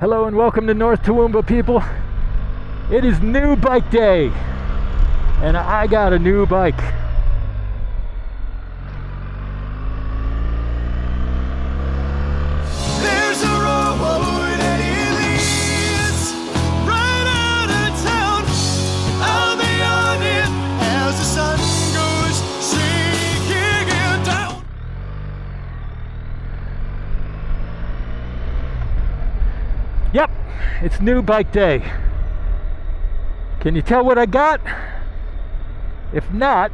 Hello and welcome to North Toowoomba, people. It is new bike day, and I got a new bike. There's a road and it leads right out of town. I'll be on it as the sun goes sinking down. Yep, it's new bike day. Can you tell what I got? If not,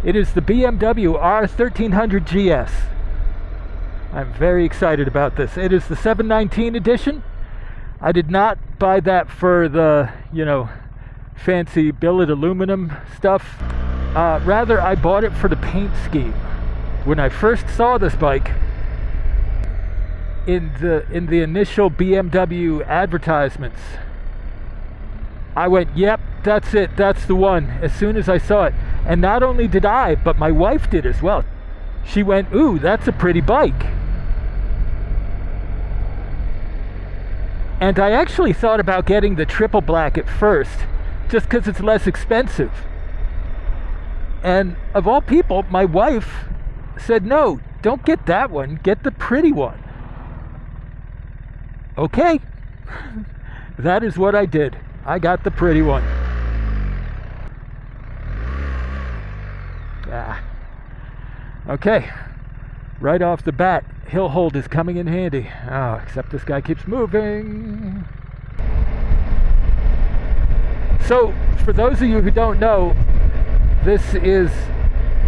it is the BMW R1300 GS. I'm very excited about this. It is the 719 edition. I did not buy that for the, fancy billet aluminum stuff. Rather, I bought it for the paint scheme. When I first saw this bike, in the initial BMW advertisements, I went, yep, that's it, that's the one, as soon as I saw it. And not only did I, but my wife did as well. She went, ooh, that's a pretty bike. And I actually thought about getting the triple black at first, just because it's less expensive. And of all people, my wife said, no, don't get that one, get the pretty one. Okay, that is what I did. I got the pretty one. Okay, right off the bat, hill hold is coming in handy. Oh, except this guy keeps moving. So, for those of you who don't know, this is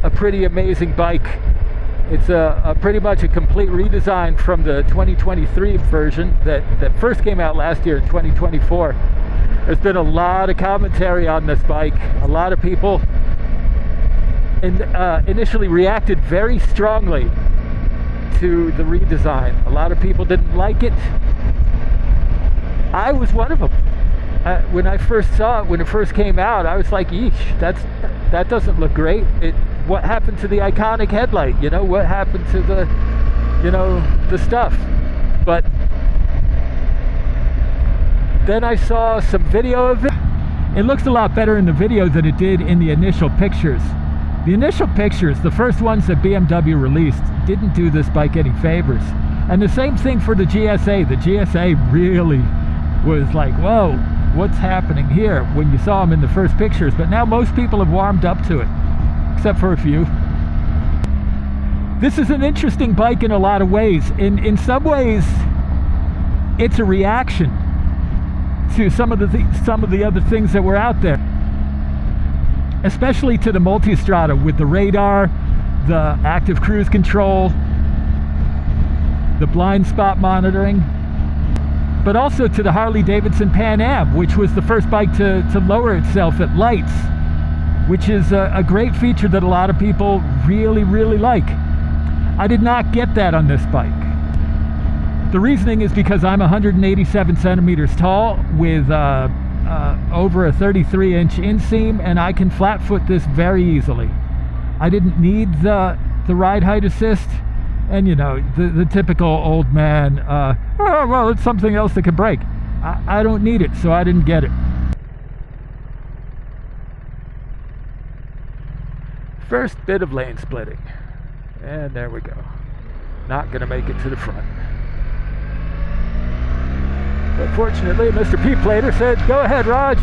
a pretty amazing bike. It's a pretty much a complete redesign from the 2023 version that first came out last year in 2024. There's been a lot of commentary on this bike. A lot of people initially reacted very strongly to the redesign. A lot of people didn't like it. I was one of them. When I first saw it, when it first came out, I was like, eesh, that doesn't look great. What happened to the iconic headlight? What happened to the stuff? But then I saw some video of it. It looks a lot better in the video than it did in the initial pictures. The initial pictures, the first ones that BMW released, didn't do this bike any favors. And the same thing for the GSA. The GSA really was like, whoa, what's happening here, when you saw them in the first pictures. But now most people have warmed up to it, except for a few. This is an interesting bike in a lot of ways. In some ways, it's a reaction to some of the other things that were out there, especially to the multistrada with the radar, the active cruise control, the blind spot monitoring, but also to the Harley-Davidson Pan Am, which was the first bike to lower itself at lights, which is a great feature that a lot of people really, really like. I did not get that on this bike. The reasoning is because I'm 187 centimeters tall with over a 33-inch inseam, and I can flat foot this very easily. I didn't need the ride height assist, and the typical old man, oh, well, it's something else that can break. I don't need it, so I didn't get it. First bit of lane splitting, and there we go. Not gonna make it to the front. But fortunately, Mr. P-Plater said, go ahead, Raj.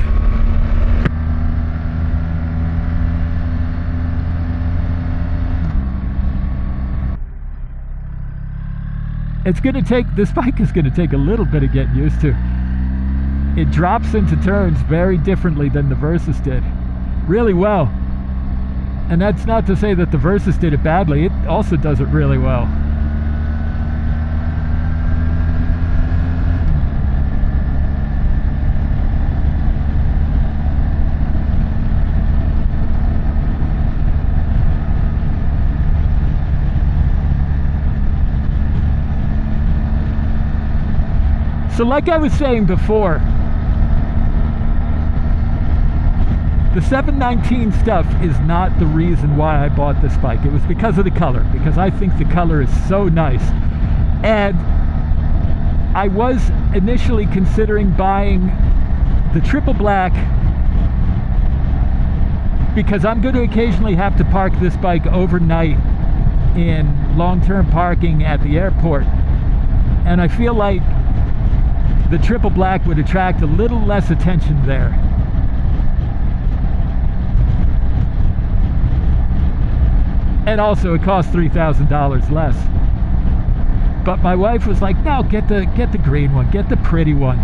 This bike is gonna take a little bit of getting used to. It drops into turns very differently than the Versys did. Really well. And that's not to say that the Versys did it badly. It also does it really well. So like I was saying before, the 719 stuff is not the reason why I bought this bike. It was because of the color, because I think the color is so nice. And I was initially considering buying the triple black because I'm going to occasionally have to park this bike overnight in long-term parking at the airport, and I feel like the triple black would attract a little less attention there. And also it costs $3,000 less. But my wife was like, no, get the green one, get the pretty one.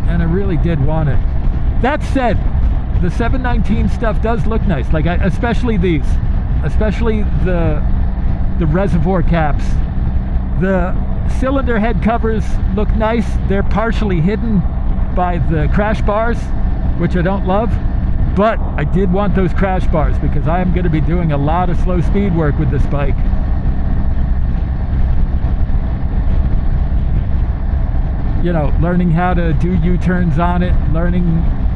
And I really did want it. That said, the 719 stuff does look nice. Like especially these, especially the reservoir caps. The cylinder head covers look nice. They're partially hidden by the crash bars, which I don't love. But I did want those crash bars because I am going to be doing a lot of slow speed work with this bike. You know, learning how to do U-turns on it, learning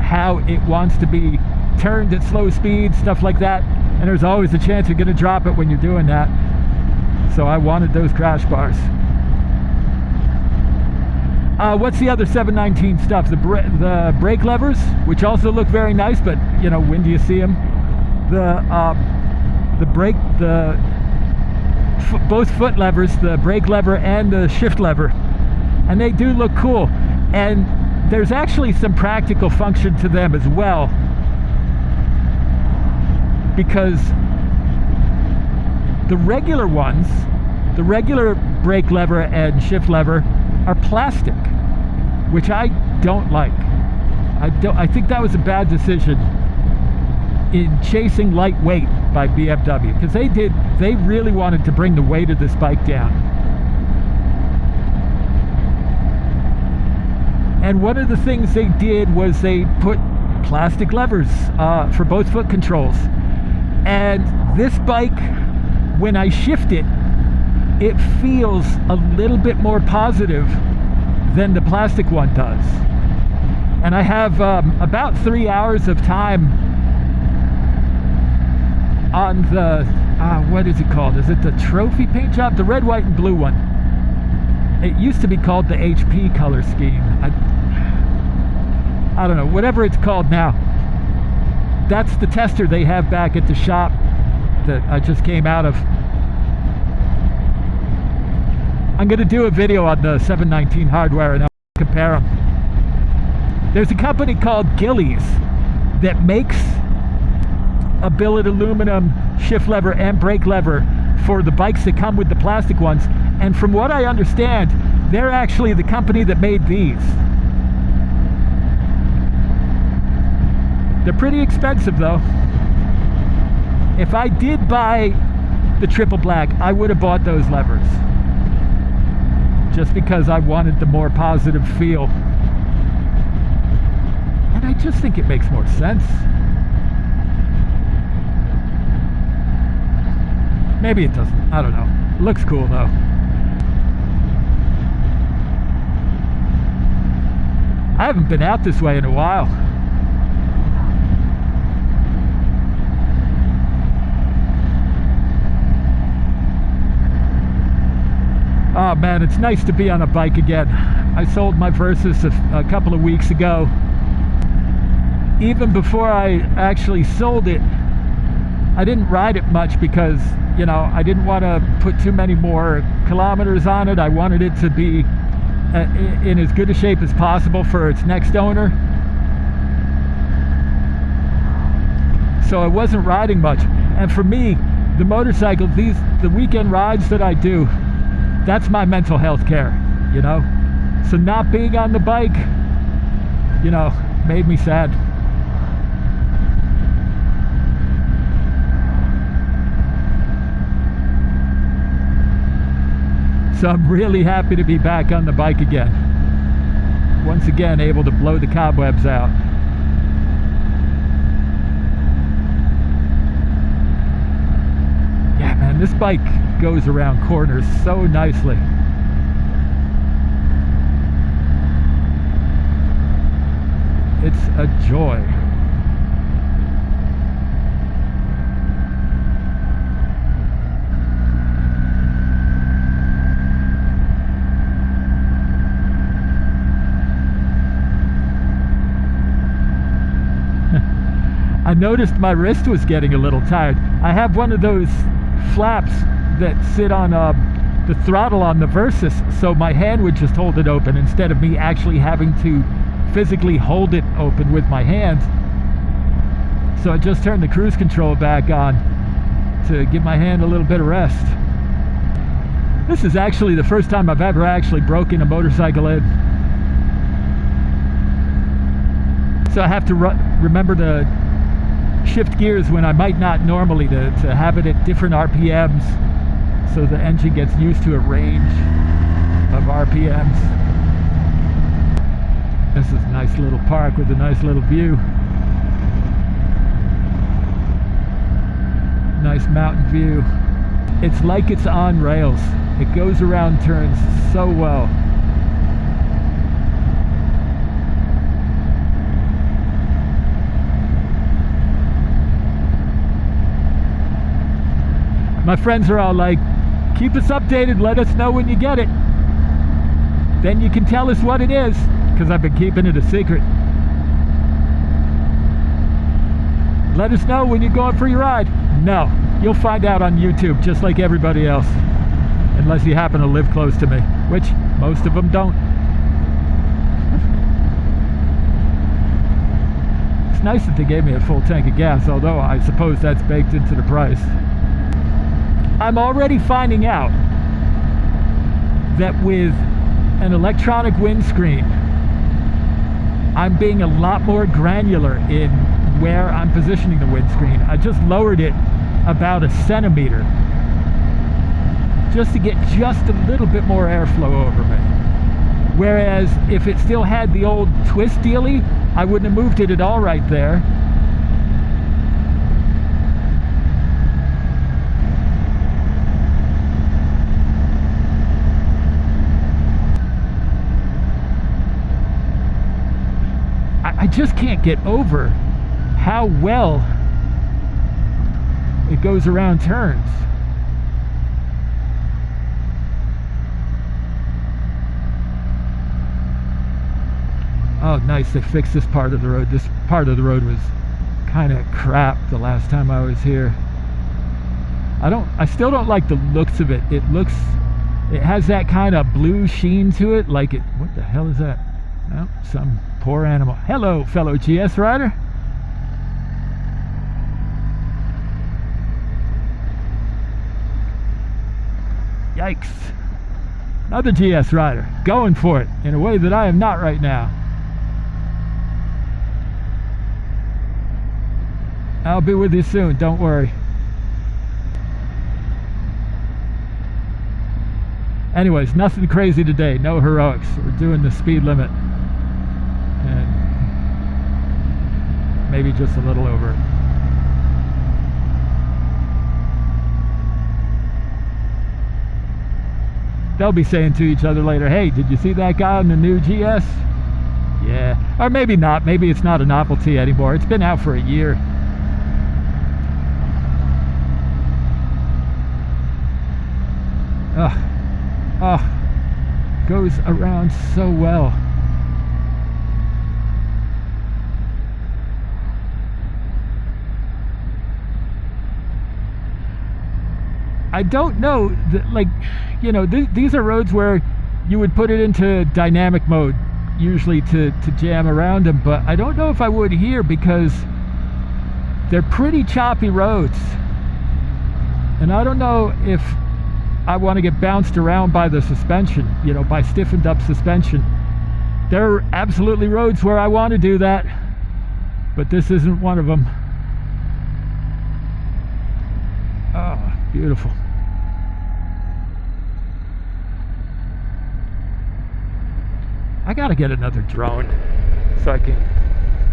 how it wants to be turned at slow speed, stuff like that. And there's always a chance you're going to drop it when you're doing that. So I wanted those crash bars. What's the other 719 stuff? The brake levers, which also look very nice, but you know, when do you see them? Both foot levers, the brake lever and the shift lever, and they do look cool. And there's actually some practical function to them as well, because the regular ones, the regular brake lever and shift lever, are plastic, which I don't like. I think that was a bad decision in chasing lightweight by BMW, because they really wanted to bring the weight of this bike down. And one of the things they did was they put plastic levers for both foot controls. And this bike, when I shift it, it feels a little bit more positive than the plastic one does. And I have about 3 hours of time on the, what is it called? Is it the trophy paint job? The red, white, and blue one. It used to be called the HP color scheme. I don't know, whatever it's called now. That's the tester they have back at the shop that I just came out of. I'm going to do a video on the 719 hardware and I'll compare them. There's a company called Gillies that makes a billet aluminum shift lever and brake lever for the bikes that come with the plastic ones. And from what I understand, they're actually the company that made these. They're pretty expensive though. If I did buy the triple black, I would have bought those levers, just because I wanted the more positive feel. And I just think it makes more sense. Maybe it doesn't, I don't know. It looks cool though. I haven't been out this way in a while. Oh man, it's nice to be on a bike again. I sold my Versus a couple of weeks ago. Even before I actually sold it, I didn't ride it much because, you know, I didn't want to put too many more kilometers on it. I wanted it to be in as good a shape as possible for its next owner. So I wasn't riding much. And for me, the motorcycle, the weekend rides that I do, that's my mental health care, you know? So not being on the bike, you know, made me sad. So I'm really happy to be back on the bike again. Once again, able to blow the cobwebs out. Yeah, man, this bike goes around corners so nicely. It's a joy. noticed my wrist was getting a little tired. I have one of those flaps that sit on the throttle on the Versys, so my hand would just hold it open instead of me actually having to physically hold it open with my hands. So I just turned the cruise control back on to give my hand a little bit of rest. This is actually the first time I've ever actually broken a motorcycle in. So I have to remember to shift gears when I might not normally, to have it at different RPMs so the engine gets used to a range of RPMs. This is a nice little park with a nice little view. Nice mountain view. It's like it's on rails. It goes around turns so well. My friends are all like, keep us updated, let us know when you get it. Then you can tell us what it is, because I've been keeping it a secret. Let us know when you're going for your ride. No, you'll find out on YouTube just like everybody else. Unless you happen to live close to me, which most of them don't. It's nice that they gave me a full tank of gas, although I suppose that's baked into the price. I'm already finding out that with an electronic windscreen, I'm being a lot more granular in where I'm positioning the windscreen. I just lowered it about a centimeter just to get just a little bit more airflow over me. Whereas if it still had the old twist dealie, I wouldn't have moved it at all right there. I just can't get over how well it goes around turns. Oh, nice, they fixed this part of the road. This part of the road was kind of crap the last time I was here. I still don't like the looks of it. It has that kind of blue sheen to it, like it, what the hell is that? Oh, some poor animal. Hello, fellow GS rider. Yikes. Another GS rider, going for it in a way that I am not right now. I'll be with you soon, don't worry. Anyways, nothing crazy today, no heroics. We're doing the speed limit. And maybe just a little over it. They'll be saying to each other later, hey, did you see that guy in the new GS? Yeah. Or maybe not. Maybe it's not a novelty anymore. It's been out for a year. Goes around so well. I don't know, like, you know, these are roads where you would put it into dynamic mode, usually to jam around them, but I don't know if I would here because they're pretty choppy roads. And I don't know if I want to get bounced around by the suspension, you know, by stiffened up suspension. There are absolutely roads where I want to do that, but this isn't one of them. Oh, beautiful. I gotta get another drone so I can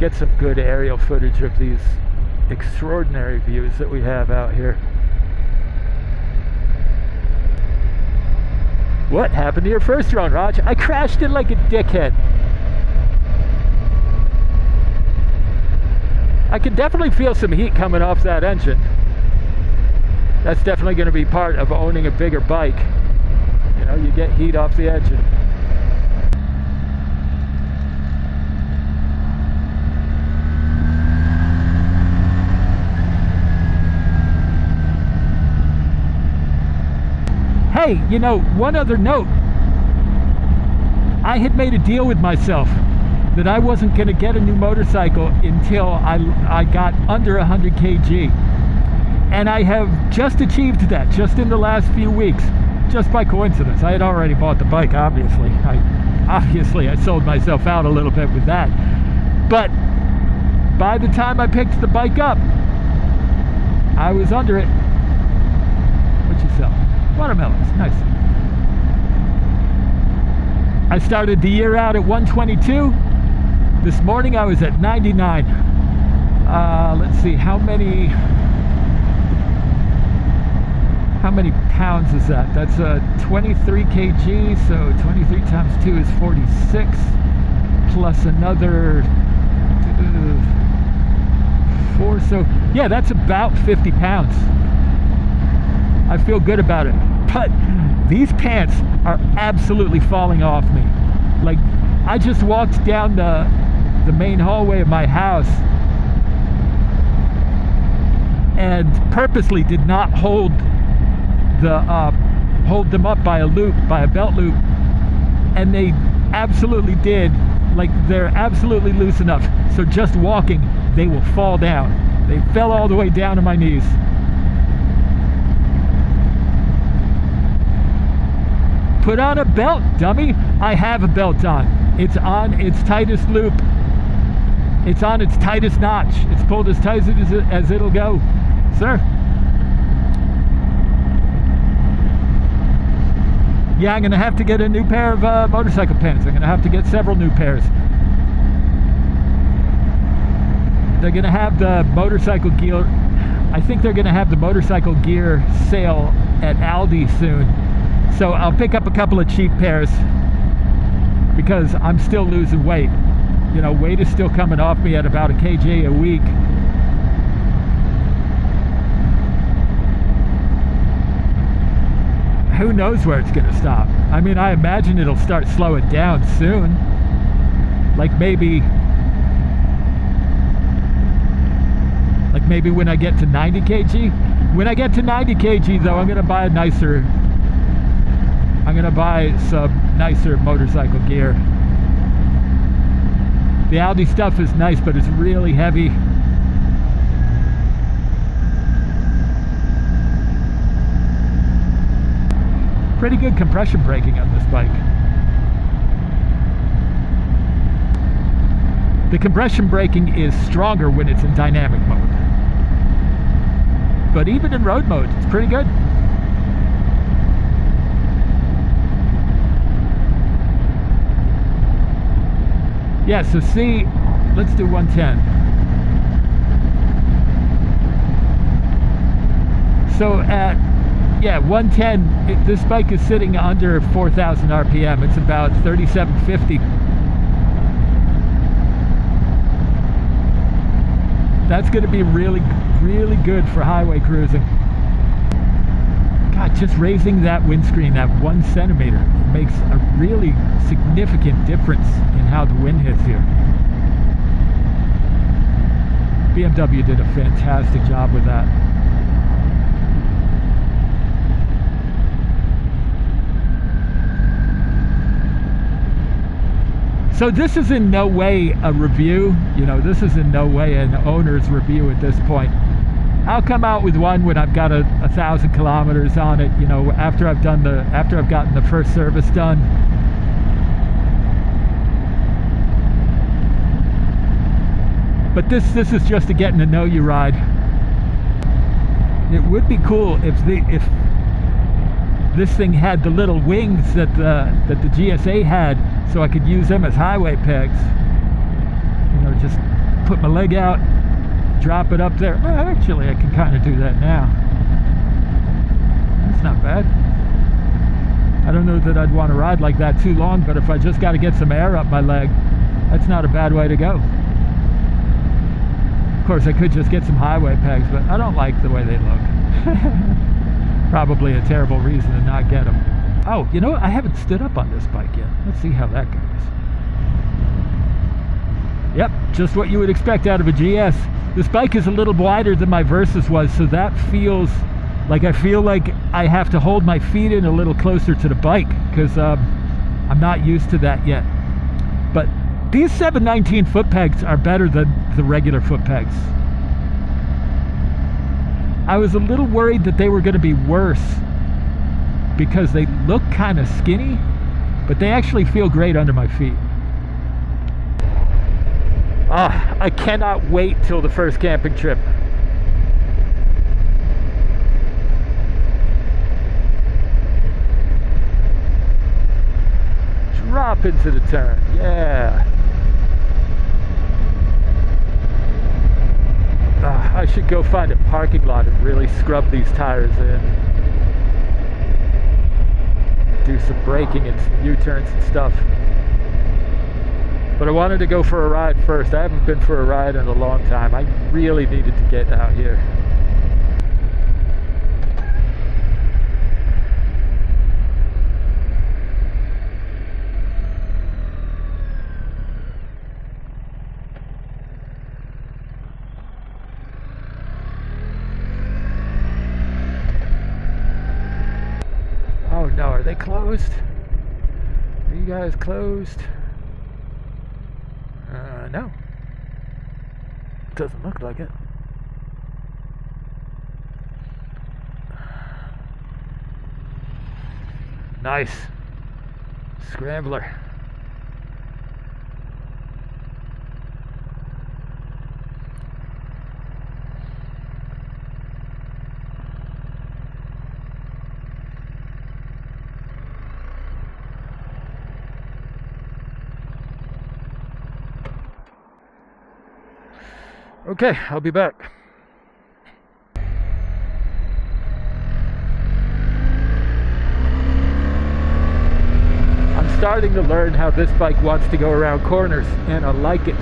get some good aerial footage of these extraordinary views that we have out here. What happened to your first drone, Raj? I crashed it like a dickhead. I can definitely feel some heat coming off that engine. That's definitely going to be part of owning a bigger bike. You know, you get heat off the engine. Hey, you know, one other note. I had made a deal with myself that I wasn't going to get a new motorcycle until I got under 100 kg. And I have just achieved that just in the last few weeks, just by coincidence. I had already bought the bike, obviously. I sold myself out a little bit with that. But by the time I picked the bike up, I was under it. What you sell? Watermelons, nice. I started the year out at 122. This morning I was at 99. Let's see, how many pounds is that? That's 23 kg, so 23 times 2 is 46, plus another 4, so yeah, that's about 50 pounds. I feel good about it, but these pants are absolutely falling off me. Like, I just walked down the main hallway of my house and purposely did not hold them up by a belt loop, and they absolutely did. Like, they're absolutely loose enough, so just walking they will fall down. They fell all the way down to my knees. Put on a belt, dummy. I have a belt on. It's on its tightest loop. It's on its tightest notch. It's pulled as tight as it'll go, sir. Yeah, I'm gonna have to get a new pair of motorcycle pants. I'm gonna have to get several new pairs. They're gonna have the motorcycle gear. I think they're gonna have the motorcycle gear sale at Aldi soon. So I'll pick up a couple of cheap pairs because I'm still losing weight. You know, weight is still coming off me at about a kg a week. Who knows where it's going to stop? I mean, I imagine it'll start slowing down soon. Like maybe when I get to 90 kg. When I get to 90 kg though, I'm going to buy some nicer motorcycle gear. The Aldi stuff is nice, but it's really heavy. Pretty good compression braking on this bike. The compression braking is stronger when it's in dynamic mode. But even in road mode, it's pretty good. Yeah, so see, let's do 110. So at 110, this bike is sitting under 4,000 RPM. It's about 3,750. That's going to be really, really good for highway cruising. God, just raising that windscreen that 1 centimeter makes a really significant difference in how the wind hits here. BMW did a fantastic job with that. So this is in no way a review, you know, this is in no way an owner's review at this point. I'll come out with one when I've got 1,000 kilometers on it, you know, after I've gotten the first service done. But this is just a getting to know you ride. It would be cool if this thing had the little wings that the GSA had, so I could use them as highway pegs. You know, just put my leg out, drop it up there. Well, actually, I can kind of do that now. That's not bad. I don't know that I'd want to ride like that too long, but if I just got to get some air up my leg, that's not a bad way to go. Of course, I could just get some highway pegs, but I don't like the way they look. Probably a terrible reason to not get them. Oh, you know what? I haven't stood up on this bike yet. Let's see how that goes. Yep, just what you would expect out of a GS. This bike is a little wider than my Versus was, so that feels Like I feel like I have to hold my feet in a little closer to the bike because I'm not used to that yet. But these 719 foot pegs are better than the regular foot pegs. I was a little worried that they were going to be worse because they look kind of skinny, but they actually feel great under my feet. I cannot wait till the first camping trip. Drop into the turn, yeah. I should go find a parking lot and really scrub these tires in. Do some braking and some U-turns and stuff. But I wanted to go for a ride first. I haven't been for a ride in a long time. I really needed to get out here. Oh no, are they closed? Are you guys closed? No. Doesn't look like it. Nice. Scrambler. Okay, I'll be back. I'm starting to learn how this bike wants to go around corners, and I like it.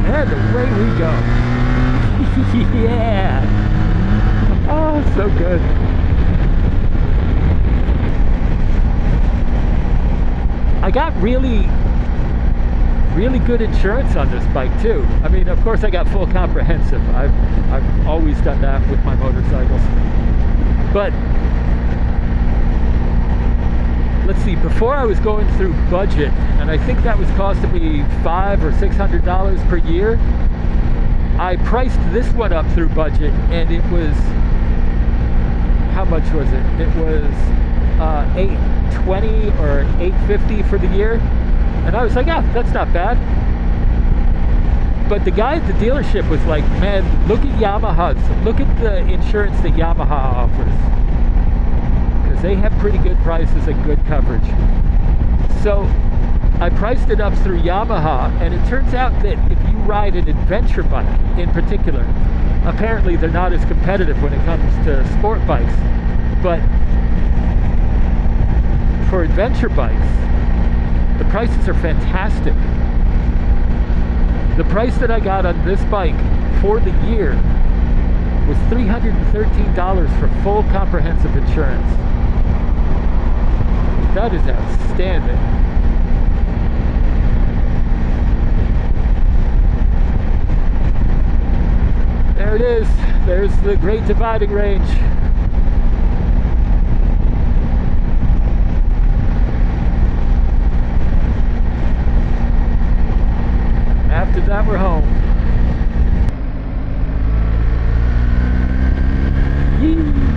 And away we go. Yeah. Oh, so good. I got really good insurance on this bike too. I mean, of course I got full comprehensive. I've always done that with my motorcycles. But let's see, before I was going through budget, and I think that was costing me $500 or $600 per year, I priced this one up through budget, and it was, how much was it? It was $820 or $850 for the year, and I was like, yeah, that's not bad. But the guy at the dealership was like, man, look at Yamaha's, look at the insurance that Yamaha offers. They have pretty good prices and good coverage. So I priced it up through Yamaha, and it turns out that if you ride an adventure bike in particular, apparently they're not as competitive when it comes to sport bikes, but for adventure bikes, the prices are fantastic. The price that I got on this bike for the year was $313 for full comprehensive insurance. That is outstanding. There it is. There's the Great Dividing Range. After that, we're home. Yee.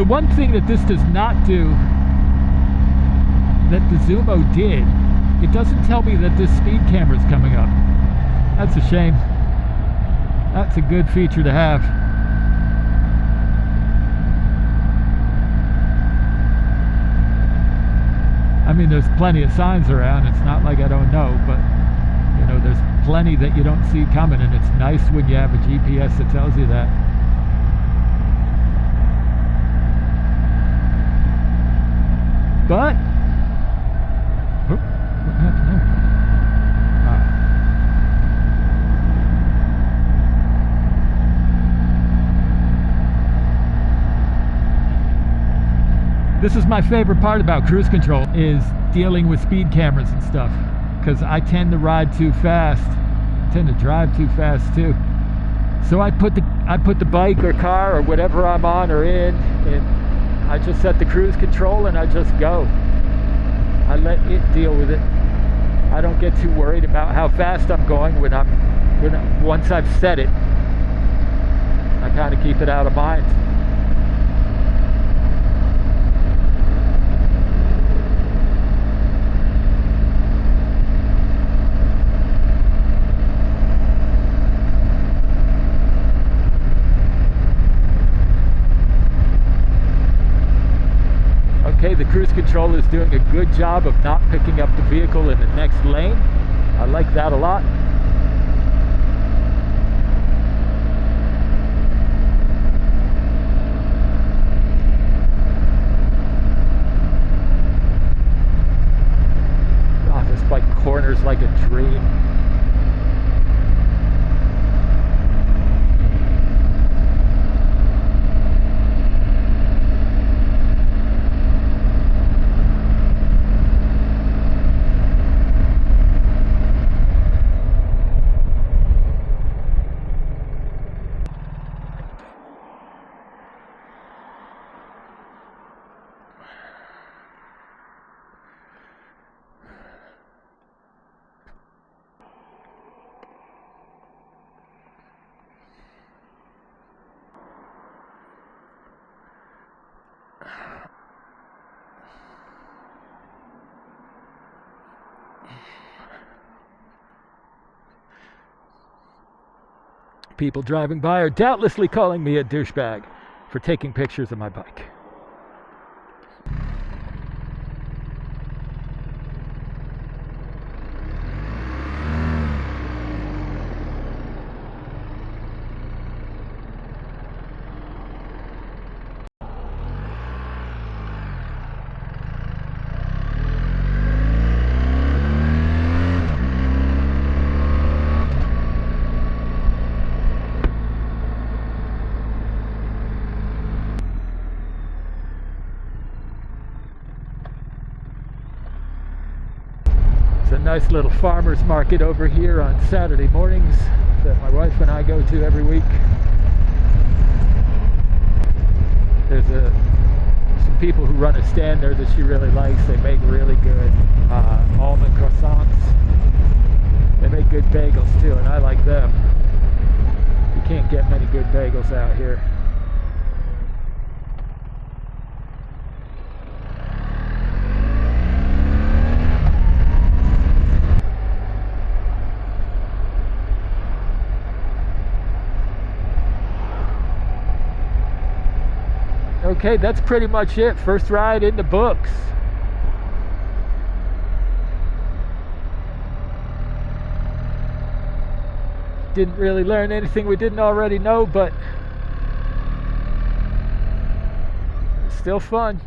So one thing that this does not do, that the Zumo did, it doesn't tell me that this speed camera is coming up. That's a shame. That's a good feature to have. I mean, there's plenty of signs around. It's not like I don't know, but you know, there's plenty that you don't see coming, and it's nice when you have a GPS that tells you that. But oh, what happened there? This is my favorite part about cruise control, is dealing with speed cameras and stuff, because I tend to ride too fast, tend to drive too fast too. So I put the bike or car or whatever I'm on or in, and I just set the cruise control and I just go. I let it deal with it. I don't get too worried about how fast I'm going once I've set it. I kind of keep it out of mind. Okay, the cruise control is doing a good job of not picking up the vehicle in the next lane. I like that a lot. Oh, this bike corners like a dream. People driving by are doubtlessly calling me a douchebag for taking pictures of my bike. A nice little farmer's market over here on Saturday mornings that my wife and I go to every week. There's some people who run a stand there that she really likes. They make really good almond croissants. They make good bagels too, and I like them. You can't get many good bagels out here. Okay, that's pretty much it. First ride in the books. Didn't really learn anything we didn't already know, but it's still fun.